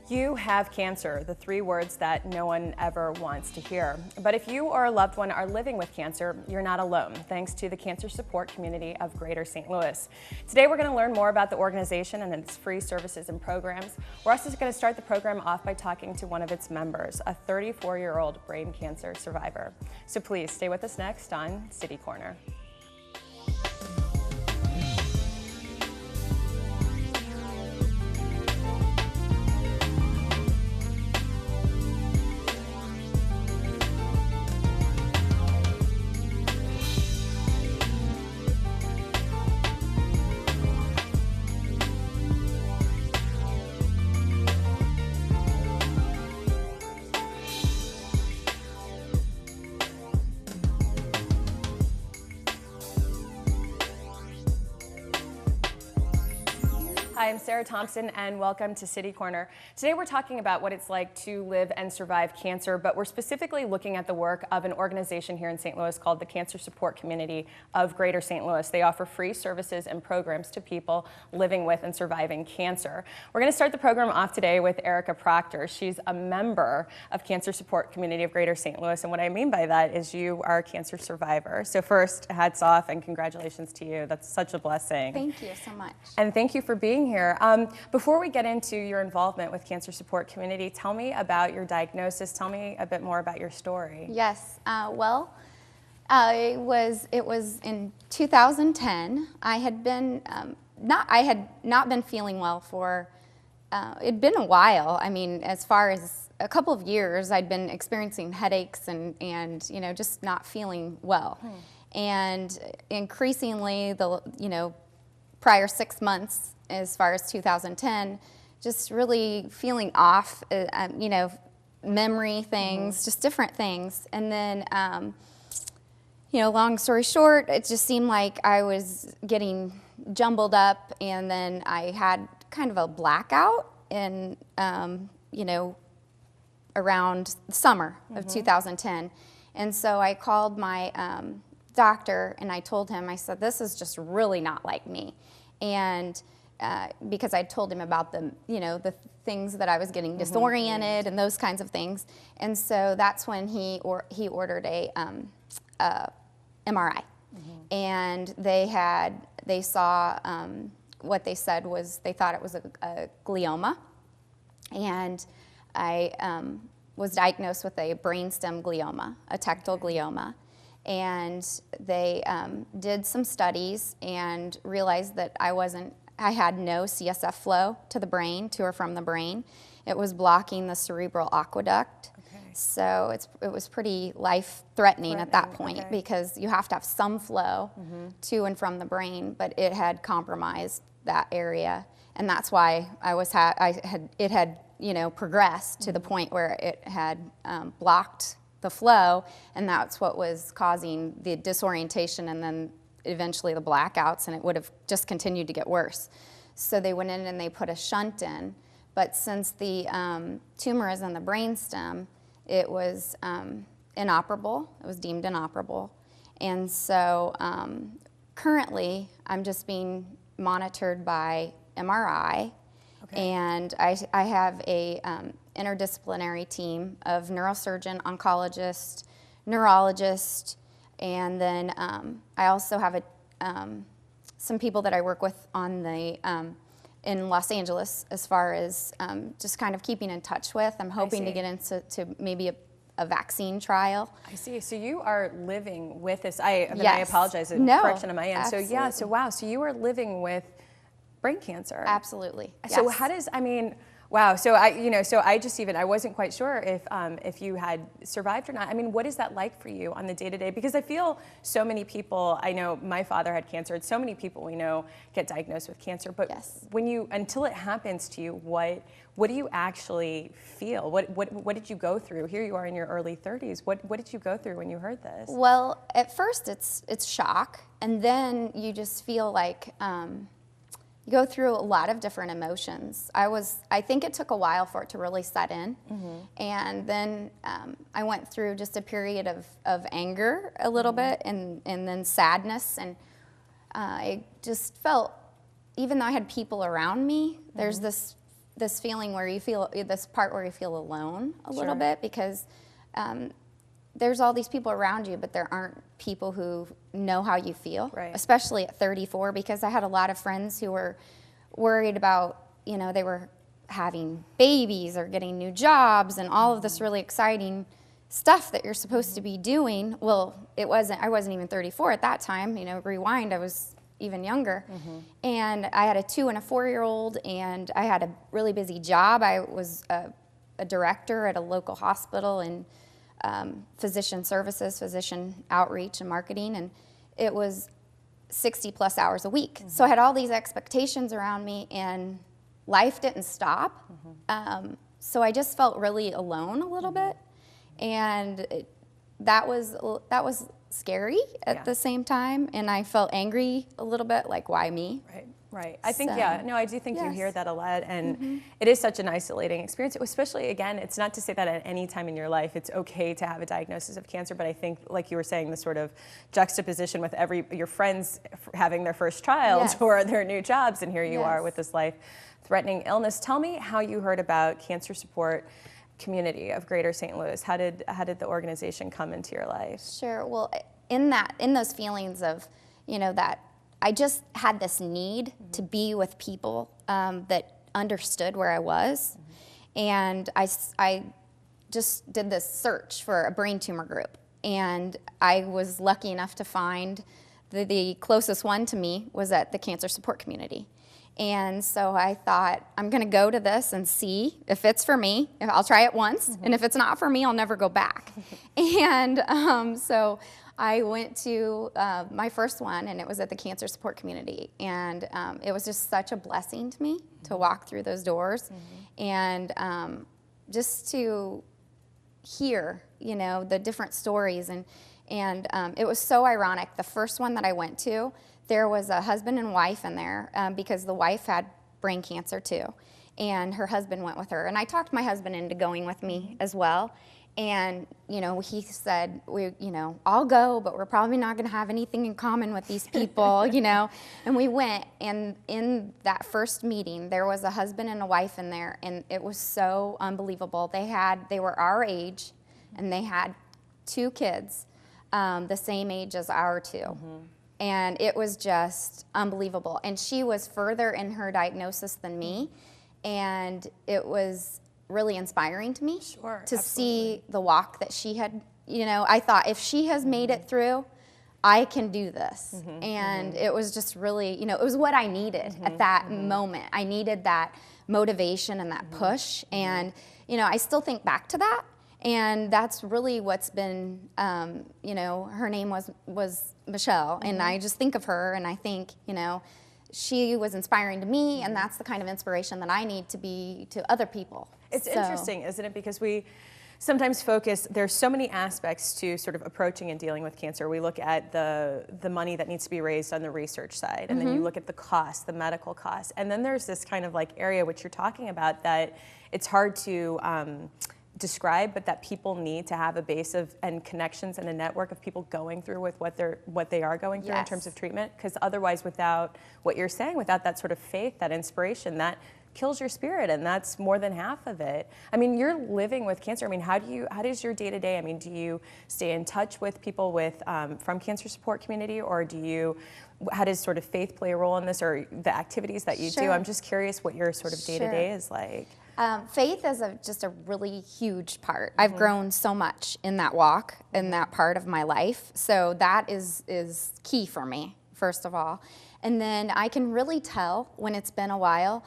You have cancer, the three words that no one ever wants to hear. But if you or a loved one are living with cancer, you're not alone, thanks to the cancer support community of Greater St. Louis. Today we're going to learn more about the organization and its free services and programs. We're also going to start the program off by talking to one of its members, a 34-year-old brain cancer survivor. So please stay with us next on City Corner. Hi, I'm Sarah Thompson and welcome to City Corner. Today we're talking about what it's like to live and survive cancer, but we're specifically looking at the work of an organization here in St. Louis called the Cancer Support Community of Greater St. Louis. They offer free services and programs to people living with and surviving cancer. We're going to start the program off today with Erica Proctor. She's a member of Cancer Support Community of Greater St. Louis, and what I mean by that is you are a cancer survivor. So first, hats off and congratulations to you. That's such a blessing. Thank you so much. And thank you for being here. Before we get into your involvement with Cancer Support Community, tell me about your diagnosis. Tell me a bit more about your story. Yes. It was in 2010. I had not been feeling well for. It'd been a while. I mean, as far as a couple of years, I'd been experiencing headaches and just not feeling well. And increasingly, the prior 6 months, as far as 2010, just really feeling off, memory things, just different things. And then, long story short, it just seemed like I was getting jumbled up, and then I had kind of a blackout in, around the summer of 2010. And so I called my doctor and I told him, I said, this is just really not like me. And because I told him about the things that I was getting disoriented and those kinds of things, and so that's when he ordered a MRI, and they saw what they said was they thought it was a glioma, and I was diagnosed with a brainstem glioma, a tectal glioma. And they did some studies and realized that I had no CSF flow to the brain, to or from the brain. It was blocking the cerebral aqueduct. Okay. So it was pretty life-threatening at that point, because you have to have some flow to and from the brain, but it had compromised that area. And that's why it had progressed to the point where it had blocked the flow, and that's what was causing the disorientation and then eventually the blackouts, and it would have just continued to get worse. So they went in and they put a shunt in, but since the tumor is in the brainstem, it was inoperable. It was deemed inoperable. And so currently I'm just being monitored by MRI. And I have a interdisciplinary team of neurosurgeon, oncologist, neurologist, and then I also have some people that I work with on in Los Angeles, as far as just kind of keeping in touch with. I'm hoping to get into maybe a vaccine trial. I see. So you are living with this. I apologize. Correction on my end. Absolutely. So wow. So you are living with brain cancer. Absolutely. So yes. how does, wow. So I wasn't quite sure if you had survived or not. I mean, what is that like for you on the day-to-day? Because I feel so many people, I know my father had cancer, and so many people we know get diagnosed with cancer, but until it happens to you, what do you actually feel? What did you go through? Here you are in your early 30s. What did you go through when you heard this? Well, at first it's shock, and then you just feel like, you go through a lot of different emotions. I think it took a while for it to really set in. And then I went through just a period of anger a little bit, and then sadness. And I just felt, even though I had people around me, there's this this feeling where you feel, this part where you feel alone a little bit, because there's all these people around you, but there aren't people who know how you feel, especially at 34, because I had a lot of friends who were worried about, you know, they were having babies or getting new jobs and all of this really exciting stuff that you're supposed to be doing. Well, I wasn't even 34 at that time, you know, rewind, I was even younger. And I had a 2 and a 4-year-old, and I had a really busy job. I was a director at a local hospital in physician services, physician outreach and marketing, and it was 60 plus hours a week. So I had all these expectations around me, and life didn't stop. So I just felt really alone a little bit, and that was scary at the same time, and I felt angry a little bit, like, why me? Right. I think, I do think you hear that a lot, and it is such an isolating experience, especially, again, it's not to say that at any time in your life it's okay to have a diagnosis of cancer, but I think, like you were saying, the sort of juxtaposition with your friends having their first child or their new jobs, and here you are with this life-threatening illness. Tell me how you heard about cancer support community of Greater St. Louis. How did the organization come into your life? Sure. Well, in those feelings of, you know, that I just had this need to be with people that understood where I was, and I just did this search for a brain tumor group, and I was lucky enough to find the closest one to me was at the Cancer Support Community. And so I thought, I'm going to go to this and see if it's for me. I'll try it once, and if it's not for me, I'll never go back. And so I went to my first one, and it was at the Cancer Support Community. And it was just such a blessing to me to walk through those doors and just to hear, you know, the different stories. And it was so ironic. The first one that I went to, there was a husband and wife in there because the wife had brain cancer too, and her husband went with her. And I talked my husband into going with me as well. And, you know, he said, I'll go, but we're probably not going to have anything in common with these people, you know. And we went, and in that first meeting, there was a husband and a wife in there, and it was so unbelievable. They were our age, and they had 2 kids, the same age as our 2. And it was just unbelievable. And she was further in her diagnosis than me, and it was really inspiring to me to see the walk that she had. You know, I thought, if she has made it through, I can do this. And it was just really, you know, it was what I needed at that moment. I needed that motivation and that push. And, you know, I still think back to that. And that's really what's been, you know, her name was Michelle. And I just think of her, and I think, you know, she was inspiring to me, and that's the kind of inspiration that I need to be to other people. It's interesting, isn't it? Because we sometimes focus, there's so many aspects to sort of approaching and dealing with cancer. We look at the money that needs to be raised on the research side, and then you look at the cost, the medical cost. And then there's this kind of like area which you're talking about that it's hard to describe, but that people need to have a base of and connections and a network of people going through with what they are going through in terms of treatment. Because otherwise, without what you're saying, without that sort of faith, that inspiration, that kills your spirit, and that's more than half of it. I mean, you're living with cancer. I mean, how does your day to day? I mean, do you stay in touch with people from Cancer Support Community, or how does sort of faith play a role in this, or the activities that you do? I'm just curious what your sort of day to day is like. Faith is just a really huge part. I've grown so much in that walk, in that part of my life. So that is key for me, first of all. And then I can really tell when it's been a while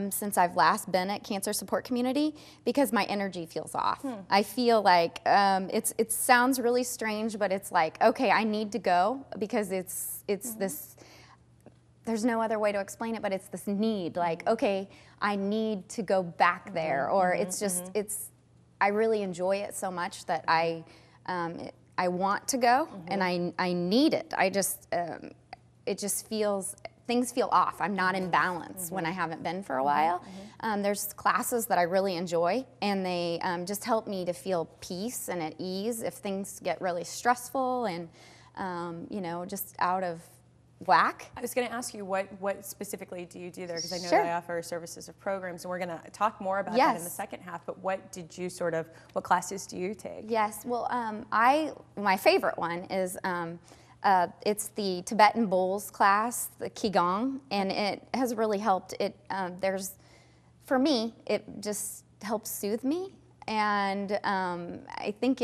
since I've last been at Cancer Support Community, because my energy feels off. I feel like it sounds really strange, but it's like, okay, I need to go, because it's this, there's no other way to explain it, but it's this need, like, okay, I need to go back there, or it's just, I really enjoy it so much that I want to go, and I need it. I just, it just feels, things feel off. I'm not in balance when I haven't been for a while. There's classes that I really enjoy, and they just help me to feel peace and at ease if things get really stressful and, you know, just out of whack. I was going to ask you, what specifically do you do there? Because I know Sure. they offer services of programs, and we're going to talk more about Yes. that in the second half, but what classes do you take? Yes, well, my favorite one is, it's the Tibetan bowls class, the Qigong, and it has really helped. For me, it just helps soothe me, and I think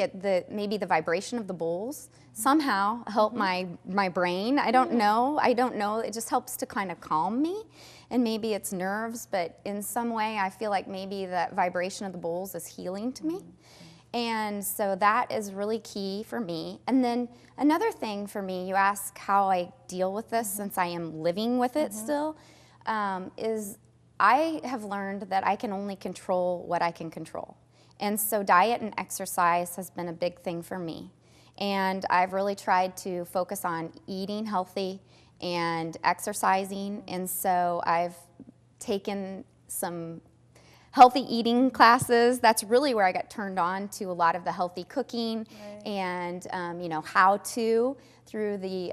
maybe the vibration of the bowls somehow help my brain. I don't know. It just helps to kind of calm me, and maybe it's nerves, but in some way I feel like maybe that vibration of the bowls is healing to me. And so that is really key for me. And then another thing for me, you ask how I deal with this since I am living with it still, is I have learned that I can only control what I can control. And so diet and exercise has been a big thing for me. And I've really tried to focus on eating healthy and exercising. And so I've taken some healthy eating classes. That's really where I got turned on to a lot of the healthy cooking and how to through the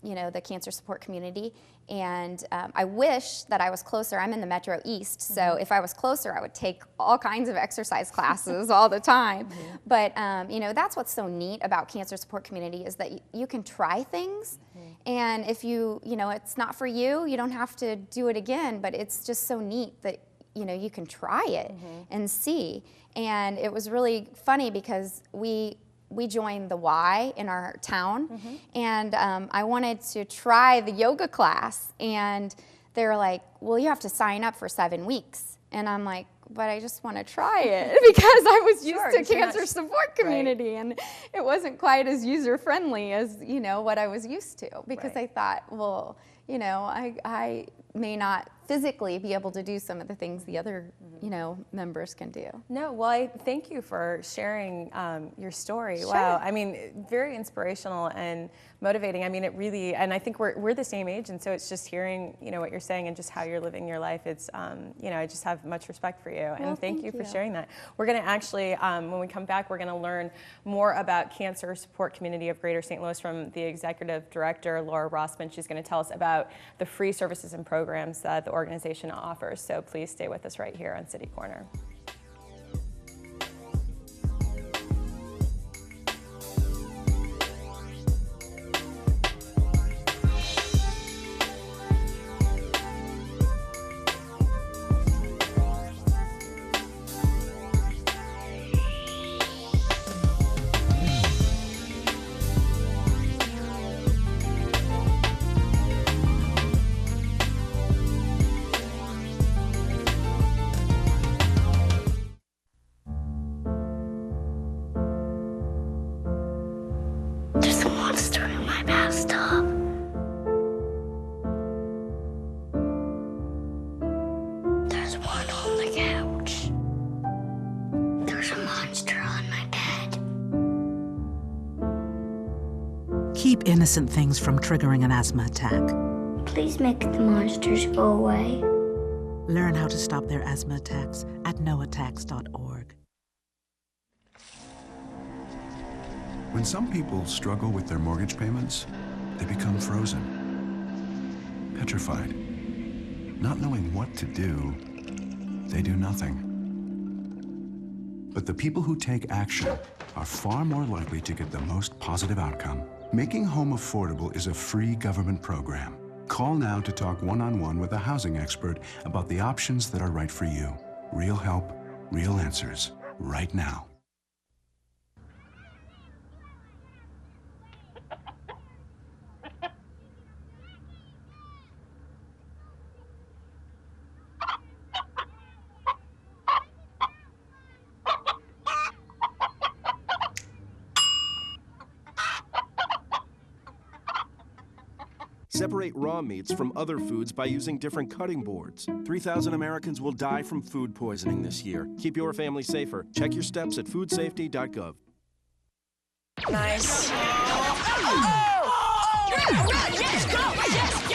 the cancer support community. And I wish that I was closer. I'm in the Metro East, so if I was closer, I would take all kinds of exercise classes all the time. But that's what's so neat about cancer support community is that you can try things, and if it's not for you, you don't have to do it again. But it's just so neat that you can try it and see. And it was really funny because we joined the Y in our town, and I wanted to try the yoga class, and they were like, well, you have to sign up for 7 weeks. And I'm like, but I just want to try it because I was used to cancer support community, and it wasn't quite as user-friendly as, what I was used to, because I thought, well, I may not physically be able to do some of the things the other, members can do. No, well, I thank you for sharing your story. Sure. Wow, I mean, very inspirational and motivating. I mean, it really, and I think we're the same age, and so it's just hearing, what you're saying and just how you're living your life. It's, I just have much respect for you, and thank you for sharing that. We're going to actually, when we come back, we're going to learn more about Cancer Support Community of Greater St. Louis from the Executive Director, Laura Rossman. She's going to tell us about the free services and programs that the organization offers. So please stay with us right here on City Corner. There's a monster in my bathtub. There's one on the couch. There's a monster on my bed. Keep innocent things from triggering an asthma attack. Please make the monsters go away. Learn how to stop their asthma attacks at noattacks.org. When some people struggle with their mortgage payments, they become frozen, petrified. Not knowing what to do, they do nothing. But the people who take action are far more likely to get the most positive outcome. Making home affordable is a free government program. Call now to talk one-on-one with a housing expert about the options that are right for you. Real help, real answers, right now. Separate raw meats from other foods by using different cutting boards. 3,000 Americans will die from food poisoning this year. Keep your family safer. Check your steps at foodsafety.gov. Nice. Yes, go! Yes!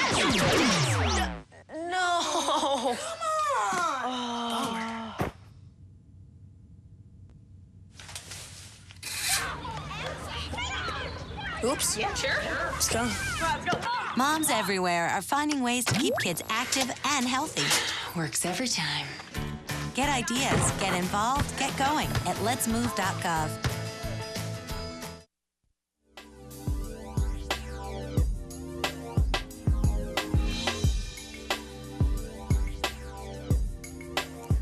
No! Oops. Yeah, sure. Let's go. Let's go. Moms everywhere are finding ways to keep kids active and healthy. Works every time. Get ideas, get involved, get going at letsmove.gov.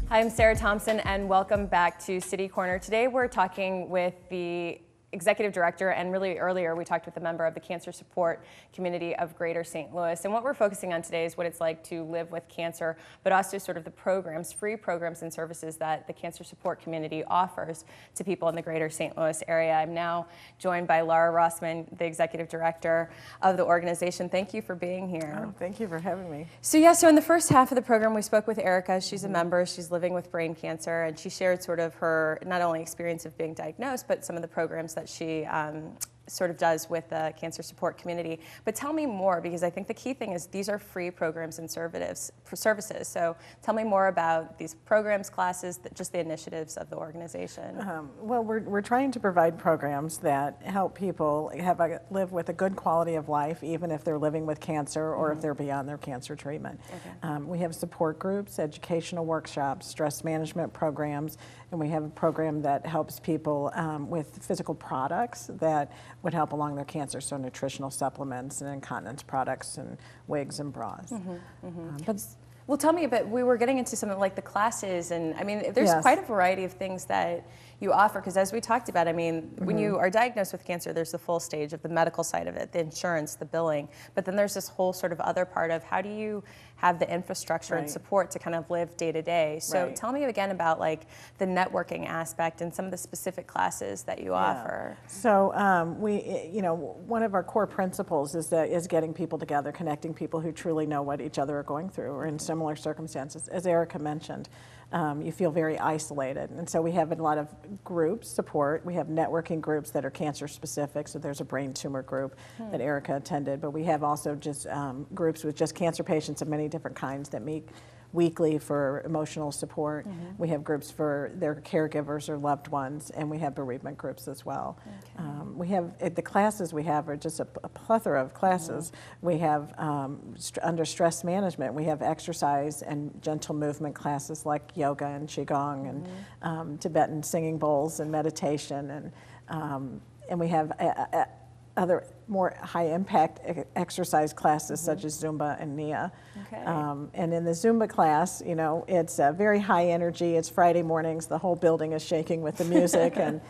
Hi, I'm Sarah Thompson, and welcome back to City Corner. Today we're talking with the Executive Director, and really earlier we talked with a member of the Cancer Support Community of Greater St. Louis. And what we're focusing on today is what it's like to live with cancer, but also sort of the programs, free programs and services that the Cancer Support Community offers to people in the Greater St. Louis area. I'm now joined by Laura Rossman, the Executive Director of the organization. Thank you for being here. Oh, thank you for having me. So so in the first half of the program, we spoke with Erica. She's a member. She's living with brain cancer, and she shared sort of her not only experience of being diagnosed, but some of the programs that she sort of does with the Cancer Support Community. But tell me more, because I think the key thing is these are free programs and services. So tell me more about these programs, classes, just the initiatives of the organization. Well, we're trying to provide programs that help people live with a good quality of life, even if they're living with cancer or if they're beyond their cancer treatment. Okay. We have support groups, educational workshops, stress management programs, and we have a program that helps people with physical products that would help along their cancer, so nutritional supplements and incontinence products and wigs and bras. Well, tell me a bit. We were getting into some of like the classes, and I mean, there's quite a variety of things that you offer, because as we talked about, I mean, when you are diagnosed with cancer, there's the full stage of the medical side of it, the insurance, the billing, but then there's this whole sort of other part of how do you have the infrastructure and support to kind of live day to day. So tell me again about like the networking aspect and some of the specific classes that you offer. So one of our core principles is getting people together, connecting people who truly know what each other are going through or in similar circumstances. As Erica mentioned, you feel very isolated. And so we have a lot of group support. We have networking groups that are cancer specific. So there's a brain tumor group that Erica attended, but we have also just groups with just cancer patients of many different kinds that meet weekly for emotional support. We have groups for their caregivers or loved ones, and we have bereavement groups as well. We have the classes we have are just a plethora of classes. We have under stress management, we have exercise and gentle movement classes like yoga and qigong and Tibetan singing bowls and meditation, and we have other more high-impact exercise classes such as Zumba and Nia. And in the Zumba class, you know, it's very high energy. It's Friday mornings. The whole building is shaking with the music. And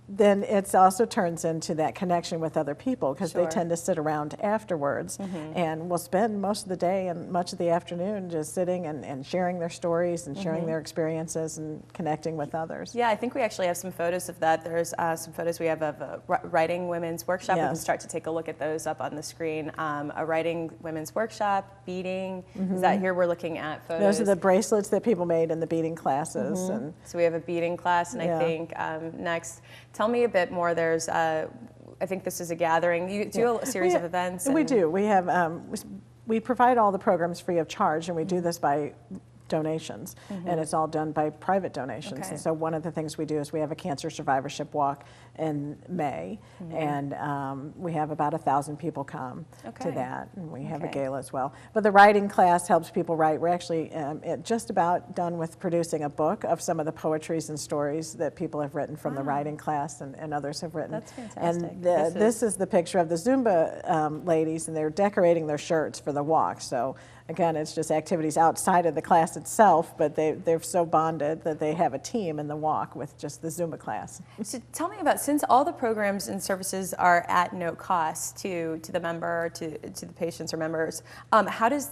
then it also turns into that connection with other people, because they tend to sit around afterwards and will spend most of the day and much of the afternoon just sitting and sharing their stories and sharing their experiences and connecting with others. Yeah, I think we actually have some photos of that. There's some photos we have of a writing women's workshop. We can start to take a look at those up on the screen. A writing women's workshop, beading. Is that here we're looking at photos? Those are the bracelets that people made in the beading classes. And so we have a beading class, and I think next, tell me a bit more. There's, I think this is a gathering. You do a series of events. We do. We have, we provide all the programs free of charge, and we do this by donations, and it's all done by private donations. And so one of the things we do is we have a cancer survivorship walk in May, and we have about 1,000 people come to that, and we have a gala as well. But the writing class helps people write. We're actually just about done with producing a book of some of the poetries and stories that people have written from the writing class and others have written. That's fantastic. And this is the picture of the Zumba ladies, and they're decorating their shirts for the walk. So again, it's just activities outside of the class itself, but they're so bonded that they have a team in the walk with just the Zumba class. So tell me about, since all the programs and services are at no cost to the member, to the patients or members,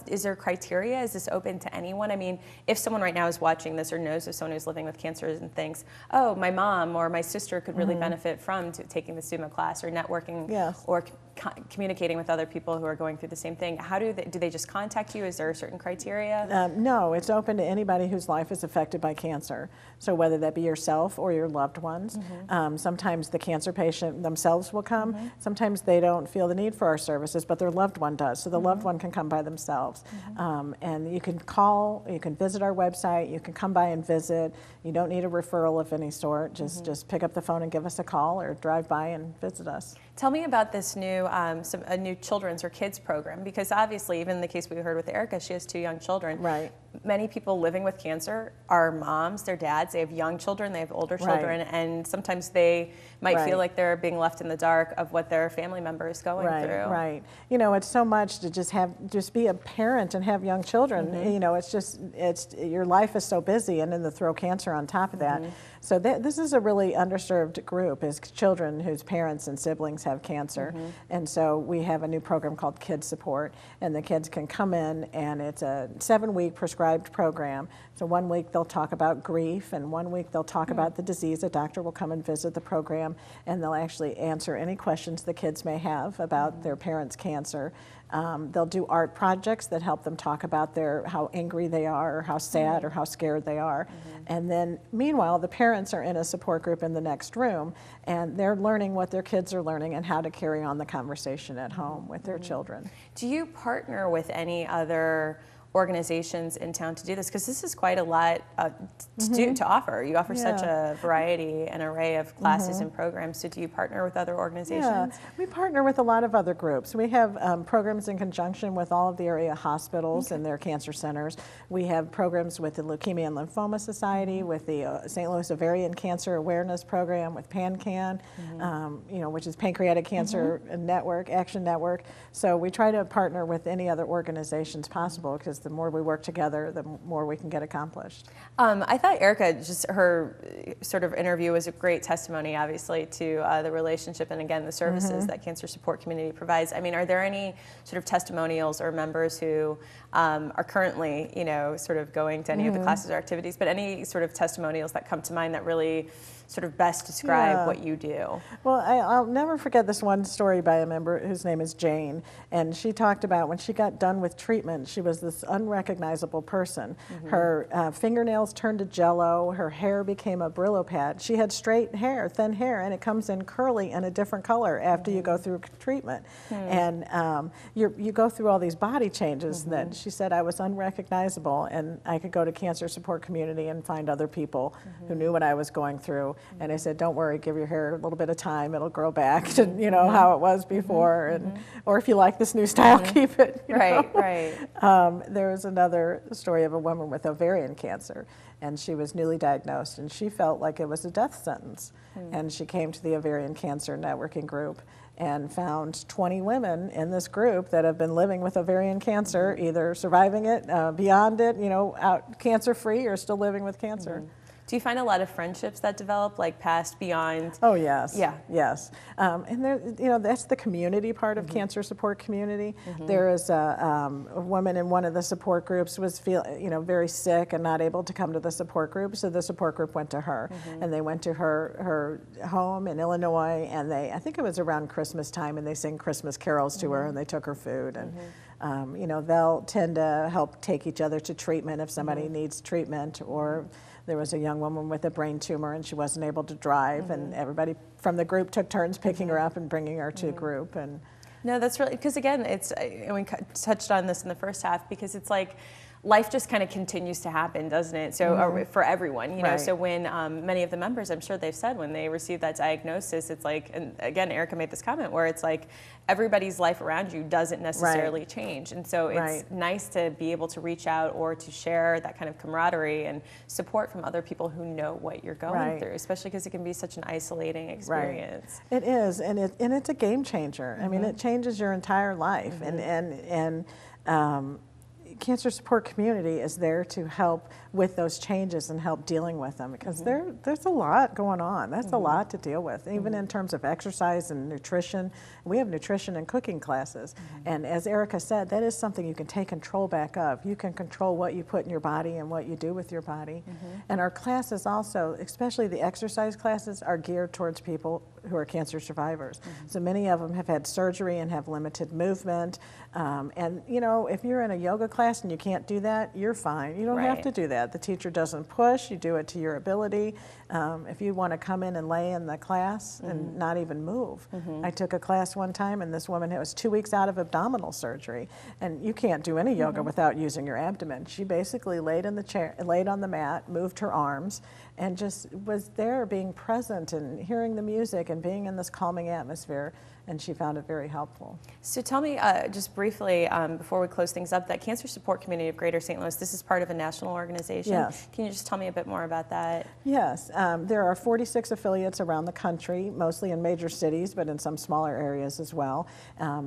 is there criteria? Is this open to anyone? I mean, if someone right now is watching this or knows of someone who's living with cancer and thinks, oh, my mom or my sister could really benefit from taking the Zumba class or networking or communicating with other people who are going through the same thing, how do they just contact you? Is there a certain criteria? No, it's open to anybody whose life is affected by cancer. So whether that be yourself or your loved ones. Sometimes the cancer patient themselves will come. Sometimes they don't feel the need for our services, but their loved one does. So the loved one can come by themselves. And you can call, you can visit our website, you can come by and visit. You don't need a referral of any sort. Just pick up the phone and give us a call or drive by and visit us. Tell me about this new, a new children's or kids program, because obviously, even in the case we heard with Erica, she has 2 young children. Right. Many people living with cancer are moms, they're dads, they have young children, they have older children, and sometimes they might feel like they're being left in the dark of what their family member is going through. Right. You know, it's so much to just be a parent and have young children. You know, your life is so busy, and then to throw cancer on top of that. So this is a really underserved group, is children whose parents and siblings have cancer. And so we have a new program called Kids Support, and the kids can come in, and it's a 7-week prescribed program. So 1 week they'll talk about grief, and 1 week they'll talk about the disease. A doctor will come and visit the program, and they'll actually answer any questions the kids may have about their parents' cancer. They'll do art projects that help them talk about how angry they are, or how sad or how scared they are. And then meanwhile, the parents are in a support group in the next room, and they're learning what their kids are learning and how to carry on the conversation at home with their children. Do you partner with any other organizations in town to do this? Because this is quite a lot to offer. You offer such a variety and array of classes and programs. So do you partner with other organizations? Yeah, we partner with a lot of other groups. We have programs in conjunction with all of the area hospitals and their cancer centers. We have programs with the Leukemia and Lymphoma Society, with the St. Louis Ovarian Cancer Awareness Program, with PanCan, you know, which is Pancreatic Cancer Network, Action Network. So we try to partner with any other organizations possible, because the more we work together, the more we can get accomplished. I thought Erica, just her sort of interview was a great testimony, obviously, to the relationship and, again, the services that Cancer Support Community provides. I mean, are there any sort of testimonials or members who are currently, you know, sort of going to any of the classes or activities, but any sort of testimonials that come to mind that really sort of best describe what you do? Well, I'll never forget this one story by a member whose name is Jane, and she talked about when she got done with treatment, she was this unrecognizable person. Her fingernails turned to jello, her hair became a Brillo pad. She had straight hair, thin hair, and it comes in curly and a different color after you go through treatment. And you go through all these body changes that she said, I was unrecognizable, and I could go to Cancer Support Community and find other people who knew what I was going through. And I said, don't worry, give your hair a little bit of time, it'll grow back to, you know, how it was before, and or if you like this new style, keep it. Right. There was another story of a woman with ovarian cancer, and she was newly diagnosed, and she felt like it was a death sentence. And she came to the Ovarian Cancer Networking Group and found 20 women in this group that have been living with ovarian cancer, either surviving it, beyond it, you know, out cancer-free, or still living with cancer. Do you find a lot of friendships that develop, like past, beyond? Oh, yes. Yeah. Yes. And there, you know, that's the community part of Cancer Support Community. There is a woman in one of the support groups was very sick and not able to come to the support group, so the support group went to her, and they went to her home in Illinois, and I think it was around Christmas time, and they sing Christmas carols to her, and they took her food, and you know, they'll tend to help take each other to treatment if somebody needs treatment, or there was a young woman with a brain tumor, and she wasn't able to drive, and everybody from the group took turns picking her up and bringing her to group. And no, that's really, because again, and we touched on this in the first half, because it's like life just kind of continues to happen, doesn't it? So for everyone, you know. So when many of the members, I'm sure they've said, when they receive that diagnosis, it's like, and again, Erica made this comment where it's like everybody's life around you doesn't necessarily change, and so it's nice to be able to reach out or to share that kind of camaraderie and support from other people who know what you're going through, especially because it can be such an isolating experience. It is, and it's a game changer. I mean, it changes your entire life, and Cancer Support Community is there to help with those changes and help dealing with them, because there's a lot going on. That's a lot to deal with, even in terms of exercise and nutrition. We have nutrition and cooking classes, and as Erica said, that is something you can take control back of. You can control what you put in your body and what you do with your body. And our classes also, especially the exercise classes, are geared towards people who are cancer survivors. So many of them have had surgery and have limited movement. And you know, if you're in a yoga class and you can't do that, you're fine. You don't have to do that. The teacher doesn't push. You do it to your ability. If you want to come in and lay in the class and not even move. I took a class one time, and this woman was 2 weeks out of abdominal surgery, and you can't do any yoga without using your abdomen. She basically laid in the chair, laid on the mat, moved her arms, and just was there, being present and hearing the music and being in this calming atmosphere. and she found it very helpful. So tell me just briefly, before we close things up, that Cancer Support Community of Greater St. Louis, this is part of a national organization. Yes. Can you just tell me a bit more about that? Yes, there are 46 affiliates around the country, mostly in major cities, but in some smaller areas as well.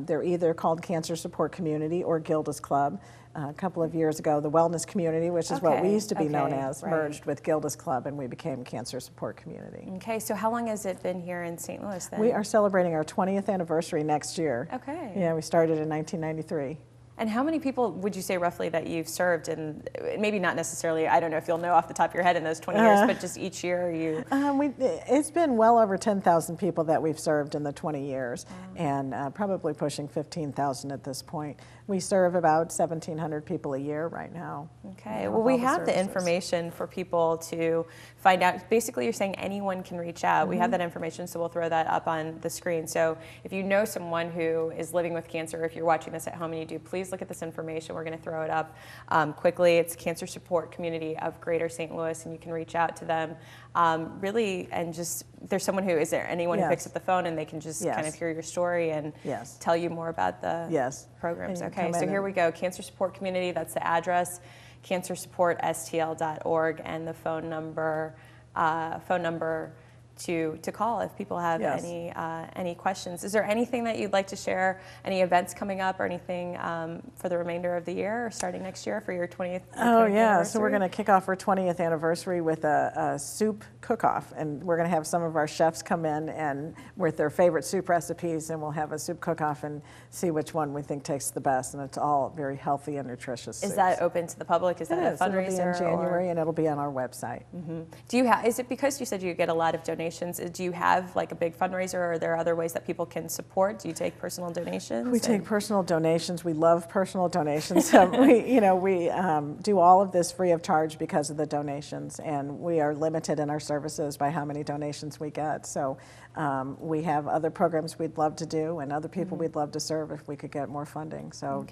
They're either called Cancer Support Community or Gilda's Club. A couple of years ago, the Wellness Community, which is what we used to be known as, merged with Gilda's Club, and we became Cancer Support Community. Okay, so how long has it been here in St. Louis then? We are celebrating our 20th anniversary next year. Okay. Yeah, we started in 1993. And how many people would you say roughly that you've served? And maybe not necessarily, I don't know if you'll know off the top of your head in those 20 years, but just each year you... It's been well over 10,000 people that we've served in the 20 years, and probably pushing 15,000 at this point. We serve about 1,700 people a year right now. Okay, well, we have the information for people to find out. Basically, you're saying anyone can reach out. We have that information, so we'll throw that up on the screen. So if you know someone who is living with cancer, if you're watching this at home and you do, please look at this information. We're going to throw it up quickly. It's Cancer Support Community of Greater St. Louis, and you can reach out to them. Really, and just, there's someone who, is there anyone who picks up the phone and they can just kind of hear your story and tell you more about the programs? Okay, so here we go. Cancer Support Community, that's the address, cancersupportstl.org, and the phone number to call if people have any questions. Is there anything that you'd like to share? Any events coming up or anything for the remainder of the year or starting next year for your 20th? Oh yeah, so we're going to kick off our 20th anniversary with a soup cook-off, and we're going to have some of our chefs come in and with their favorite soup recipes, and we'll have a soup cook-off and see which one we think tastes the best, and it's all very healthy and nutritious. Is that open to the public? Is that a fundraiser? It'll be in January, and it'll be on our website. Do you have? Is it because you said you get a lot of donations? Do you have like a big fundraiser, or are there other ways that people can support? Do you take personal donations? We take personal donations. We love personal donations. We do all of this free of charge because of the donations, and we are limited in our services by how many donations we get. So we have other programs we'd love to do, and other people we'd love to serve if we could get more funding. So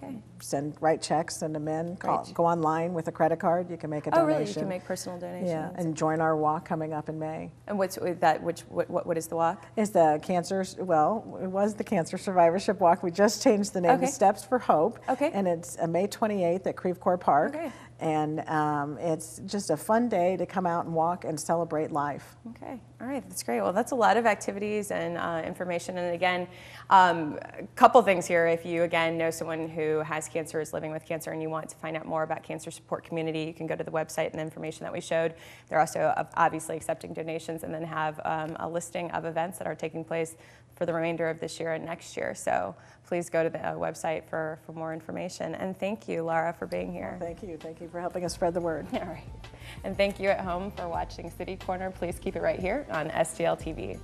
write checks, send them in, go online with a credit card. You can make a donation. Oh, really? You can make personal donations. Yeah, and join our walk coming up in May. And what's that? What is the walk? It's the it was the Cancer Survivorship Walk. We just changed the name to Steps for Hope. Okay. And it's May 28th at Creve Coeur Park. Okay. And it's just a fun day to come out and walk and celebrate life. Okay, all right, that's great. Well, that's a lot of activities and information. And again, a couple things here. If you, again, know someone who has cancer, is living with cancer, and you want to find out more about Cancer Support Community, you can go to the website and the information that we showed. They're also obviously accepting donations, and then have a listing of events that are taking place for the remainder of this year and next year. So please go to the website for more information. And thank you, Laura, for being here. Well, thank you. Thank you for helping us spread the word. All right. And thank you at home for watching City Corner. Please keep it right here on STL TV.